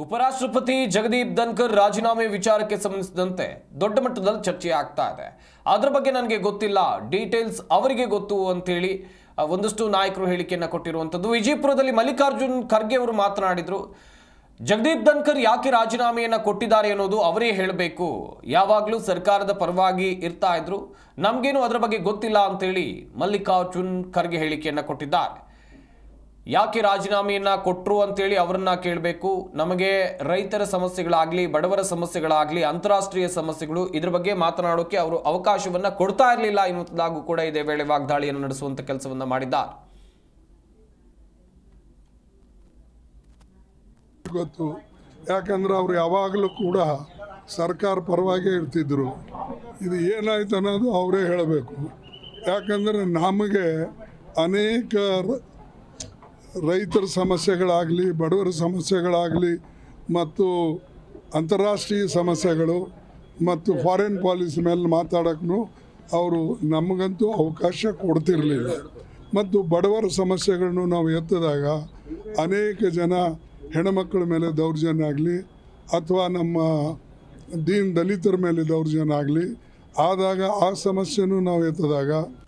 ಉಪರಾಷ್ಟ್ರಪತಿ ಜಗದೀಪ್ ಧನ್ಕರ್ ರಾಜೀನಾಮೆ ವಿಚಾರಕ್ಕೆ ಸಂಬಂಧಿಸಿದಂತೆ ದೊಡ್ಡ ಮಟ್ಟದಲ್ಲಿ ಚರ್ಚೆ ಆಗ್ತಾ ಇದೆ. ಅದರ ಬಗ್ಗೆ ನನಗೆ ಗೊತ್ತಿಲ್ಲ, ಡೀಟೇಲ್ಸ್ ಅವರಿಗೆ ಗೊತ್ತು ಅಂತೇಳಿ ಒಂದಷ್ಟು ನಾಯಕರು ಹೇಳಿಕೆಯನ್ನು ಕೊಟ್ಟಿರುವಂಥದ್ದು. ವಿಜಯಪುರದಲ್ಲಿ ಮಲ್ಲಿಕಾರ್ಜುನ್ ಖರ್ಗೆ ಅವರು ಮಾತನಾಡಿದರು. ಜಗದೀಪ್ ಧನ್ಕರ್ ಯಾಕೆ ರಾಜೀನಾಮೆಯನ್ನು ಕೊಟ್ಟಿದ್ದಾರೆ ಅನ್ನೋದು ಅವರೇ ಹೇಳಬೇಕು. ಯಾವಾಗಲೂ ಸರ್ಕಾರದ ಪರವಾಗಿ ಇರ್ತಾ ಇದ್ರು, ನಮಗೇನು ಅದರ ಬಗ್ಗೆ ಗೊತ್ತಿಲ್ಲ ಅಂತೇಳಿ ಮಲ್ಲಿಕಾರ್ಜುನ್ ಖರ್ಗೆ ಹೇಳಿಕೆಯನ್ನು ಕೊಟ್ಟಿದ್ದಾರೆ. ಯಾಕೆ ರಾಜೀನಾಮೆಯನ್ನು ಕೊಟ್ಟರು ಅಂತೇಳಿ ಅವರನ್ನ ಕೇಳಬೇಕು. ನಮಗೆ ರೈತರ ಸಮಸ್ಯೆಗಳಾಗಲಿ, ಬಡವರ ಸಮಸ್ಯೆಗಳಾಗಲಿ, ಅಂತಾರಾಷ್ಟ್ರೀಯ ಸಮಸ್ಯೆಗಳು, ಇದ್ರ ಬಗ್ಗೆ ಮಾತನಾಡೋಕೆ ಅವರು ಅವಕಾಶವನ್ನು ಕೊಡ್ತಾ ಇರಲಿಲ್ಲ ಎನ್ನುವುದಾಗೂ ಕೂಡ ಇದೇ ವೇಳೆ ವಾಗ್ದಾಳಿಯನ್ನು ನಡೆಸುವಂತ ಕೆಲಸವನ್ನ ಮಾಡಿದ್ದಾರೆ. ಗೊತ್ತು, ಯಾಕಂದ್ರೆ ಅವರು ಯಾವಾಗಲೂ ಕೂಡ ಸರ್ಕಾರ ಪರವಾಗೇ ಇರ್ತಿದ್ರು. ಇದು ಏನಾಯ್ತು ಅನ್ನೋದು ಅವರೇ ಹೇಳಬೇಕು. ಯಾಕಂದರೆ ನಮಗೆ ಅನೇಕ ರೈತರ ಸಮಸ್ಯೆಗಳಾಗಲಿ, ಬಡವರ ಸಮಸ್ಯೆಗಳಾಗಲಿ, ಮತ್ತು ಅಂತಾರಾಷ್ಟ್ರೀಯ ಸಮಸ್ಯೆಗಳು ಮತ್ತು ಫಾರಿನ್ ಪಾಲಿಸಿ ಮೇಲೆ ಮಾತಾಡೋಕ್ಕೂ ಅವರು ನಮಗಂತೂ ಅವಕಾಶ ಕೊಡ್ತಿರಲಿಲ್ಲ. ಮತ್ತು ಬಡವರ ಸಮಸ್ಯೆಗಳನ್ನು ನಾವು ಎತ್ತಿದಾಗ ಅನೇಕ ಜನ ಹೆಣ್ಣುಮಕ್ಕಳ ಮೇಲೆ ದೌರ್ಜನ್ಯ ಆಗಲಿ ಅಥವಾ ನಮ್ಮ ದಲಿತರ ಮೇಲೆ ದೌರ್ಜನ್ಯ ಆಗಲಿ ಆದಾಗ ಆ ಸಮಸ್ಯೆನೂ ನಾವು ಎತ್ತಿದಾಗ